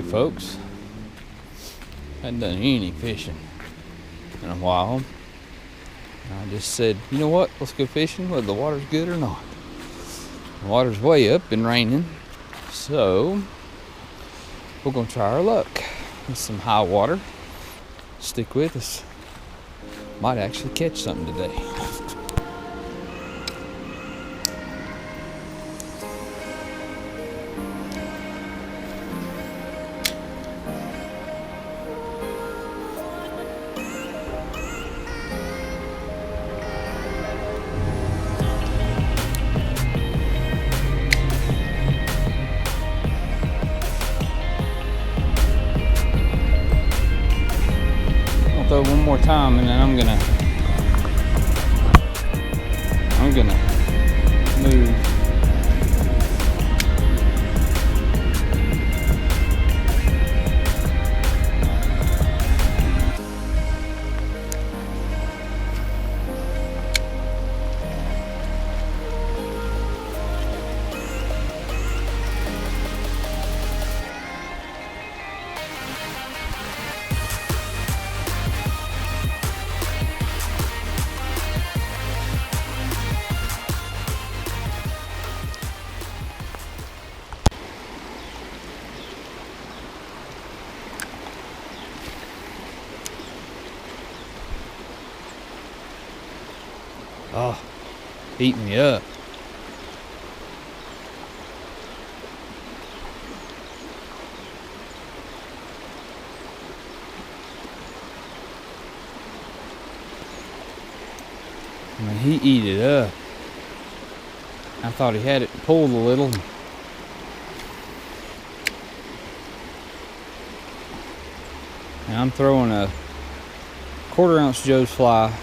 Hey folks, hadn't done any fishing in a while. I just said, you know what, let's go fishing whether the water's good or not. The water's way up and raining, so we're gonna try our luck with some high water. Stick with us, might actually catch something today. Throw one more time and then I'm gonna move. Oh, eating me up. I mean, he eat it up. I thought he had it pulled a little. And I'm throwing a 1/4 ounce Joe's fly.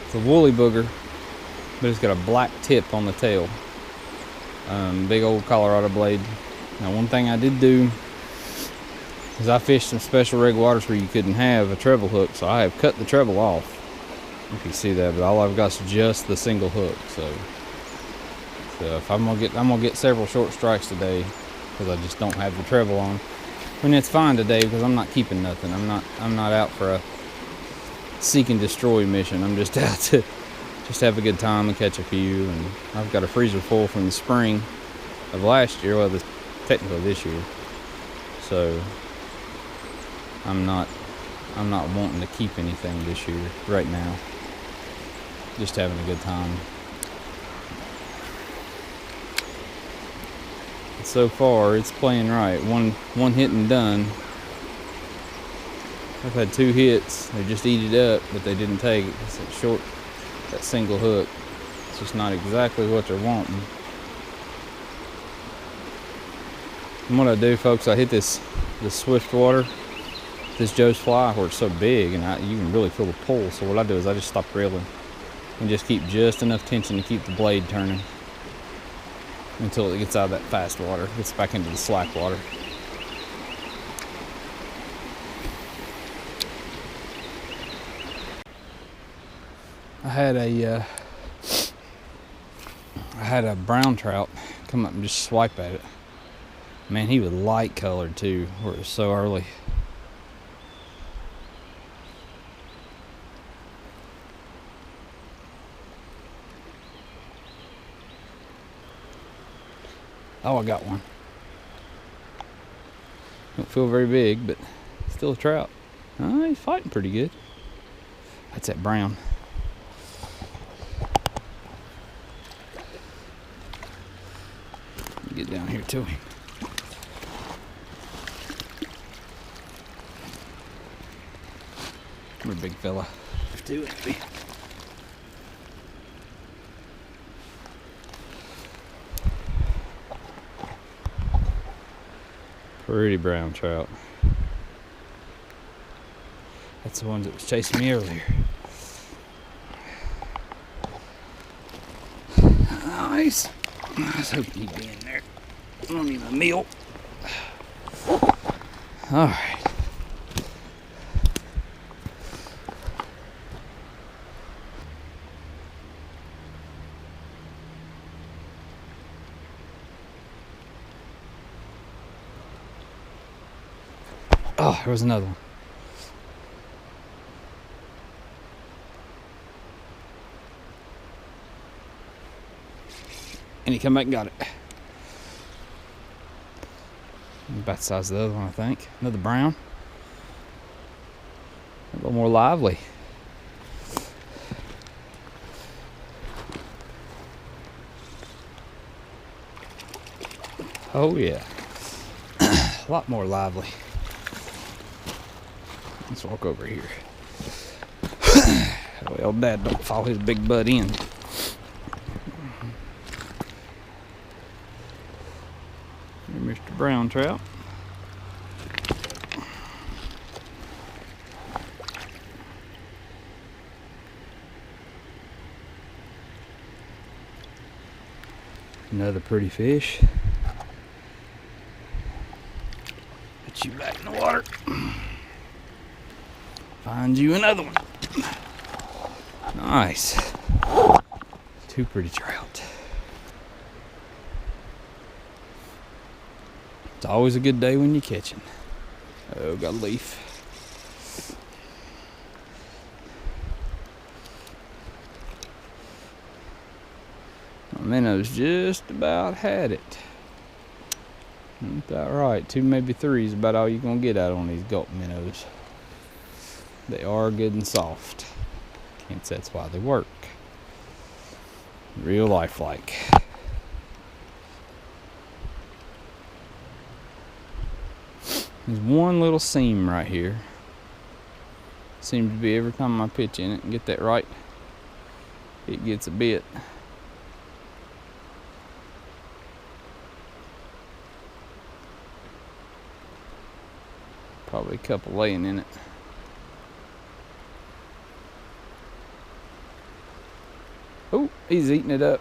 It's a woolly booger, but it's got a black tip on the tail. Big old Colorado blade. Now, one thing I did do is I fished some special rig waters where you couldn't have a treble hook, so I have cut the treble off. You can see that, but all I've got is just the single hook. So if I'm gonna get several short strikes today because I just don't have the treble on. I mean, it's fine today because I'm not keeping nothing. I'm not out for a seek and destroy mission. I'm just out to just have a good time and catch a few. And I've got a freezer full from the spring of last year, well, technically this year. So I'm not wanting to keep anything this year right now. Just having a good time. And so far, it's playing right. One hit and done. I've had 2 hits. They just eat it up, but they didn't take it. It's that single hook. It's just not exactly what they're wanting. And what I do, folks, I hit this swift water, this Joe's fly, where it's so big, and you can really feel the pull. So what I do is I just stop reeling and just keep just enough tension to keep the blade turning until it gets out of that fast water, gets back into the slack water. I had a brown trout come up and just swipe at it. Man, he was light colored too, where it was so early. Oh, I got one. Don't feel very big, but still a trout. Oh, he's fighting pretty good. That's that brown. Get down here to him. We're a big fella. Too heavy. Pretty brown trout. That's the one that was chasing me earlier. Nice. I was hoping he'd be in there. I don't need a meal. All right. Oh, there was another one. And he come back and got it. About the size of the other one, I think. Another brown. A little more lively. Oh yeah. A lot more lively. Let's walk over here. Well, Dad don't fall his big butt in. Here's Mr. Brown Trout. Another pretty fish. Put you back in the water. Find you another one. Nice. Two pretty trout. It's always a good day when you're catching. Oh, got a leaf. Minno's just about had it. Ain't that right? 2, maybe 3 is about all you're gonna get out on these Gulp minnows. They are good and soft. Hence that's why they work. Real lifelike. There's one little seam right here. Seems to be every time I pitch in it and get that right, it gets a bit. Probably a couple laying in it. Oh, he's eating it up.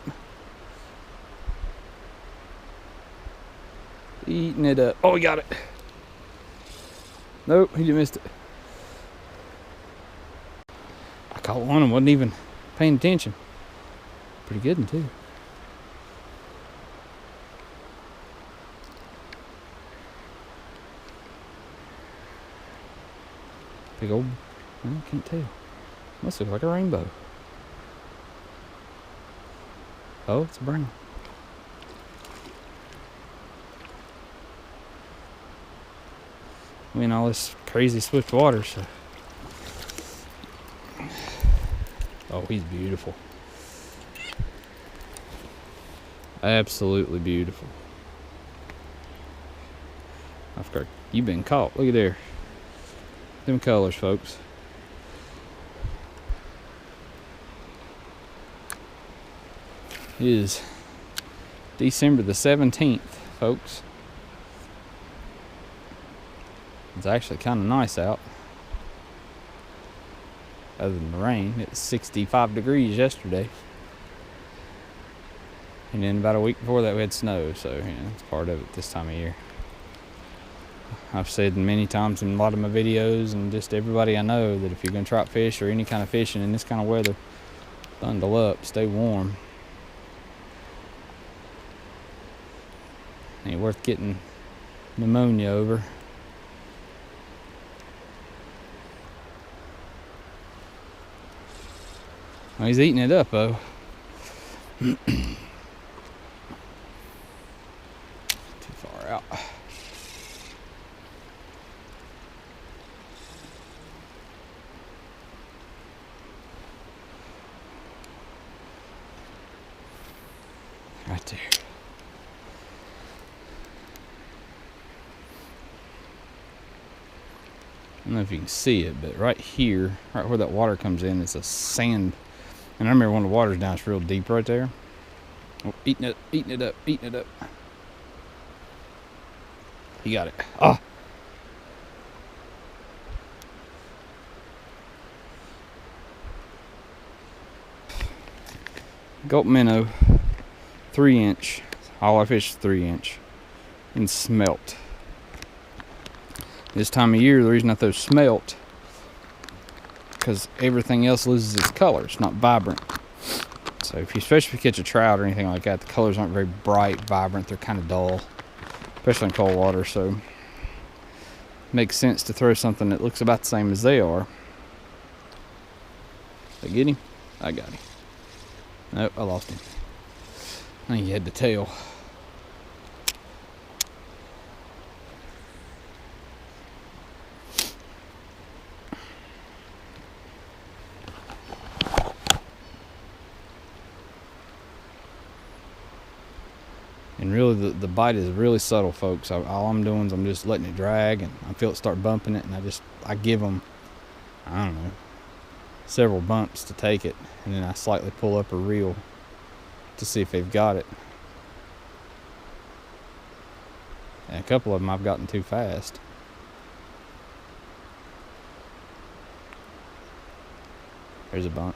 Eating it up. Oh, he got it. Nope, he just missed it. I caught one and wasn't even paying attention. Pretty good one, too. Big old, I can't tell. Must look like a rainbow. Oh, it's brown. I mean, all this crazy swift water, so. Oh, he's beautiful. Absolutely beautiful. I've got, you've been caught. Look at there. Them colors, folks. It is December the 17th, folks. It's actually kind of nice out. Other than the rain, it was 65 degrees yesterday. And then about a week before that we had snow, so you know, it's part of it this time of year. I've said many times in a lot of my videos and just everybody I know that if you're going to trout fish or any kind of fishing in this kind of weather, bundle up, stay warm. Ain't worth getting pneumonia over. Well, he's eating it up though. Too far out. Right there. I don't know if you can see it, but right here, right where that water comes in, it's a sand. And I remember when the water's down, it's real deep right there. Oh, eating it up, eating it up. He got it. Ah! Gulp minnow, 3-inch. All I fish is 3-inch. And smelt. This time of year, the reason I throw smelt, because everything else loses its color. It's not vibrant. So if you, especially if you catch a trout or anything like that, the colors aren't very bright, vibrant. They're kind of dull, especially in cold water. So makes sense to throw something that looks about the same as they are. Did I get him? I got him. Nope, I lost him. I think he had the tail. And really, the bite is really subtle, folks. All I'm doing is I'm just letting it drag, and I feel it start bumping it, and I give them, I don't know, several bumps to take it, and then I slightly pull up a reel to see if they've got it. And a couple of them I've gotten too fast. There's a bump.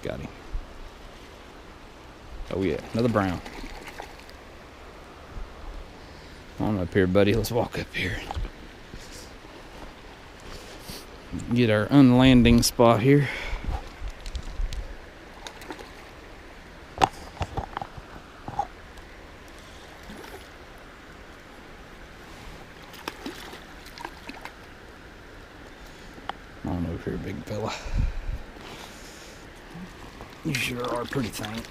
Got him. Oh yeah, another brown. Come on up here, buddy. Let's walk up here. Get our unlanding spot here. Come on over here, big fella. You sure are pretty faint.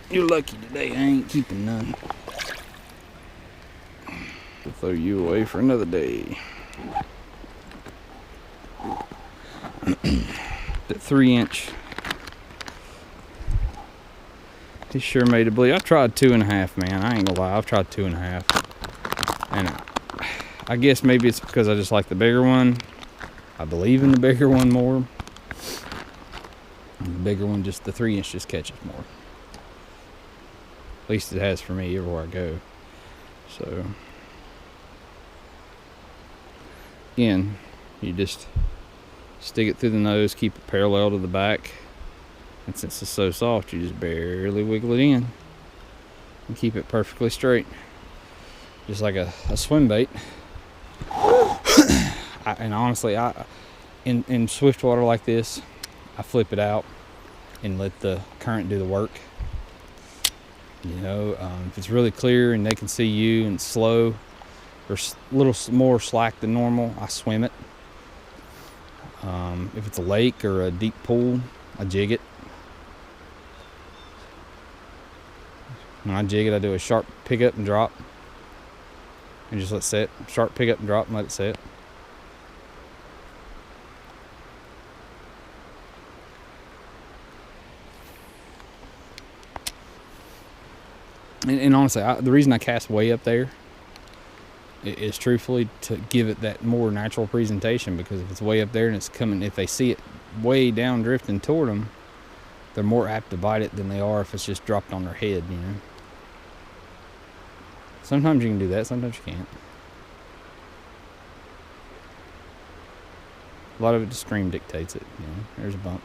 You're lucky today I ain't keeping none. We'll throw you away for another day. That 3-inch. He sure made it bleed. I've tried 2.5, man. I ain't gonna lie. I've tried 2.5. And I guess maybe it's because I just like the bigger one. I believe in the bigger one more. The bigger one, just the 3-inch just catches more. At least it has for me everywhere I go. So again, you just stick it through the nose, keep it parallel to the back, and since it's so soft, you just barely wiggle it in and keep it perfectly straight, just like a swim bait. And honestly, in swift water like this, I flip it out and let the current do the work. You know, if it's really clear and they can see you and slow or a little more slack than normal, I swim it. If it's a lake or a deep pool, I jig it. When I jig it, I do a sharp pick up and drop and just let it sit. Sharp pick up and drop and let it sit. And honestly, the reason I cast way up there is truthfully to give it that more natural presentation, because if it's way up there and it's coming, if they see it way down drifting toward them, they're more apt to bite it than they are if it's just dropped on their head, you know. Sometimes you can do that, sometimes you can't. A lot of it, the stream dictates it, you know. There's a bump.